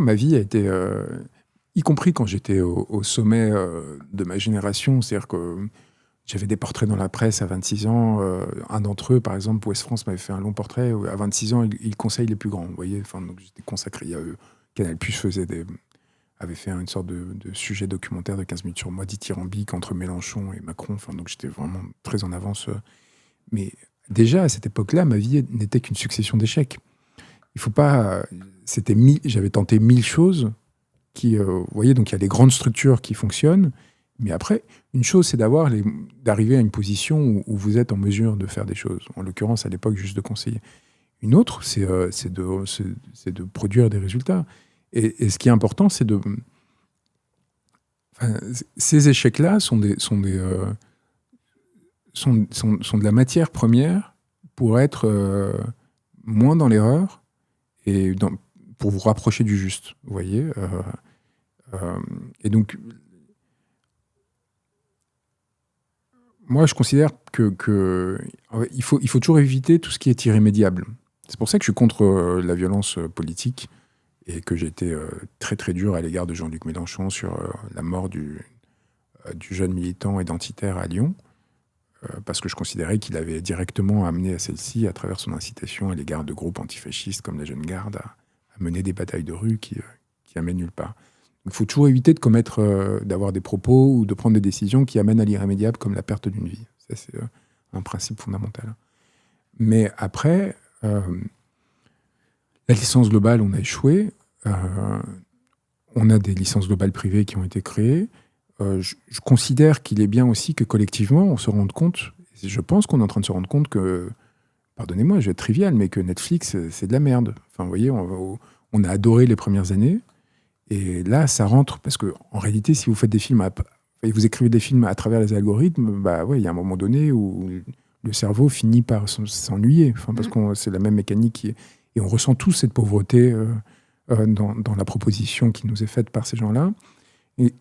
Ma vie a été, y compris quand j'étais au sommet de ma génération, c'est-à-dire que j'avais des portraits dans la presse à 26 ans. Un d'entre eux, par exemple, Ouest France m'avait fait un long portrait où, à 26 ans, il conseille les plus grands. Vous voyez, enfin, donc j'étais consacré à eux. Canal+ avait fait une sorte de sujet documentaire de 15 minutes sur moi, dithyrambique entre Mélenchon et Macron. Enfin, donc j'étais vraiment très en avance. Mais déjà, à cette époque-là, ma vie n'était qu'une succession d'échecs. Il faut pas. J'avais tenté 1000 choses vous voyez, donc il y a des grandes structures qui fonctionnent. Mais après, une chose, c'est d'arriver à une position où vous êtes en mesure de faire des choses. En l'occurrence, à l'époque, juste de conseiller. Une autre, c'est de produire des résultats. Et ce qui est important, c'est de. Enfin, ces échecs-là sont de la matière première pour être moins dans l'erreur et pour vous rapprocher du juste. Vous voyez et donc, moi, je considère il faut toujours éviter tout ce qui est irrémédiable. C'est pour ça que je suis contre la violence politique et que j'ai été très très dur à l'égard de Jean-Luc Mélenchon sur la mort du jeune militant identitaire à Lyon, parce que je considérais qu'il avait directement amené à celle-ci, à travers son incitation à l'égard de groupes antifascistes comme la Jeune Garde, à mener des batailles de rue qui amènent nulle part. Il faut toujours éviter d'avoir des propos ou de prendre des décisions qui amènent à l'irrémédiable, comme la perte d'une vie. Ça, c'est un principe fondamental. Mais après, la licence globale, on a échoué. On a des licences globales privées qui ont été créées. Je considère qu'il est bien aussi que collectivement, on se rende compte, je pense qu'on est en train de se rendre compte que, pardonnez-moi, je vais être trivial, mais que Netflix, c'est de la merde. Enfin, vous voyez, on a adoré les premières années. Et là, ça rentre, parce que en réalité, si vous faites des films, vous écrivez des films à travers les algorithmes, bah ouais, il y a un moment donné où le cerveau finit par s'ennuyer, parce que c'est la même mécanique. Et on ressent tous cette pauvreté dans la proposition qui nous est faite par ces gens-là. Et,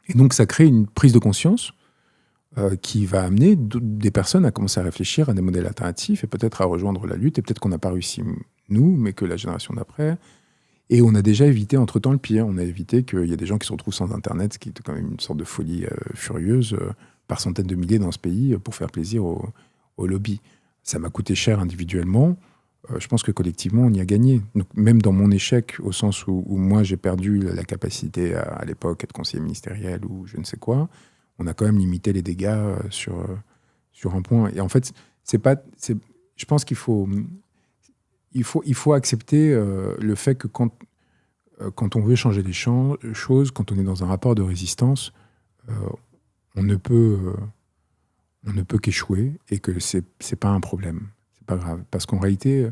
et donc, ça crée une prise de conscience qui va amener des personnes à commencer à réfléchir à des modèles alternatifs et peut-être à rejoindre la lutte. Et peut-être qu'on n'a pas réussi, nous, mais que la génération d'après. Et on a déjà évité entre-temps le pire. On a évité qu'il y ait des gens qui se retrouvent sans Internet, ce qui est quand même une sorte de folie furieuse, par centaines de milliers dans ce pays, pour faire plaisir au lobby. Ça m'a coûté cher individuellement. Je pense que collectivement, on y a gagné. Donc, même dans mon échec, au sens où moi, j'ai perdu la capacité à l'époque, être conseiller ministériel ou je ne sais quoi, on a quand même limité les dégâts sur un point. Et en fait, je pense qu'il faut... Il faut accepter le fait que quand on veut changer les choses, quand on est dans un rapport de résistance, on ne peut qu'échouer et que c'est pas un problème. C'est pas grave. Parce qu'en réalité,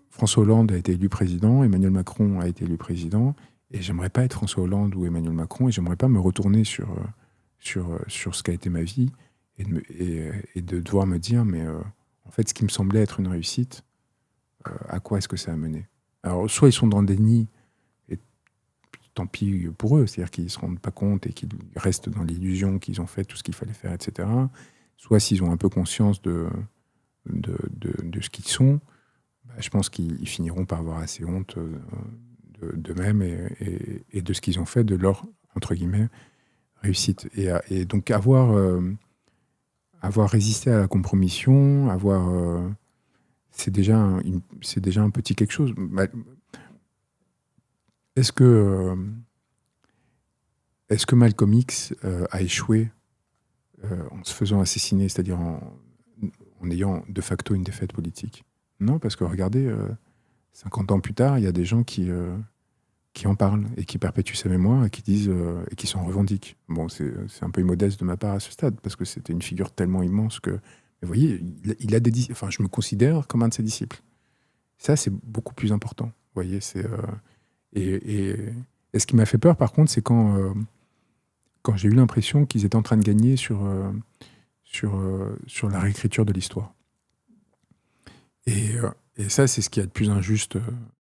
François Hollande a été élu président, Emmanuel Macron a été élu président, et j'aimerais pas être François Hollande ou Emmanuel Macron, et j'aimerais pas me retourner sur ce qu'a été ma vie et de devoir me dire, mais en fait, ce qui me semblait être une réussite, à quoi est-ce que ça a mené? Alors, soit ils sont dans le déni, et tant pis pour eux, c'est-à-dire qu'ils ne se rendent pas compte et qu'ils restent dans l'illusion qu'ils ont fait tout ce qu'il fallait faire, etc. Soit s'ils ont un peu conscience de ce qu'ils sont, je pense qu'ils finiront par avoir assez honte d'eux-mêmes et de ce qu'ils ont fait, de leur, entre guillemets, réussite. Et donc avoir résisté à la compromission, c'est déjà un petit quelque chose. Est-ce que Malcolm X a échoué en se faisant assassiner, c'est-à-dire en ayant de facto une défaite politique? Non, parce que regardez, 50 ans plus tard, il y a des gens qui en parlent et qui perpétuent sa mémoire et qui disent et qui s'en revendiquent. Bon, c'est un peu immodeste de ma part à ce stade, parce que c'était une figure tellement immense que... Mais vous voyez, il a des disciples. Enfin, je me considère comme un de ses disciples. Ça, c'est beaucoup plus important. Vous voyez, et ce qui m'a fait peur, par contre, c'est quand j'ai eu l'impression qu'ils étaient en train de gagner sur la réécriture de l'histoire. Et ça, c'est ce qui est le plus injuste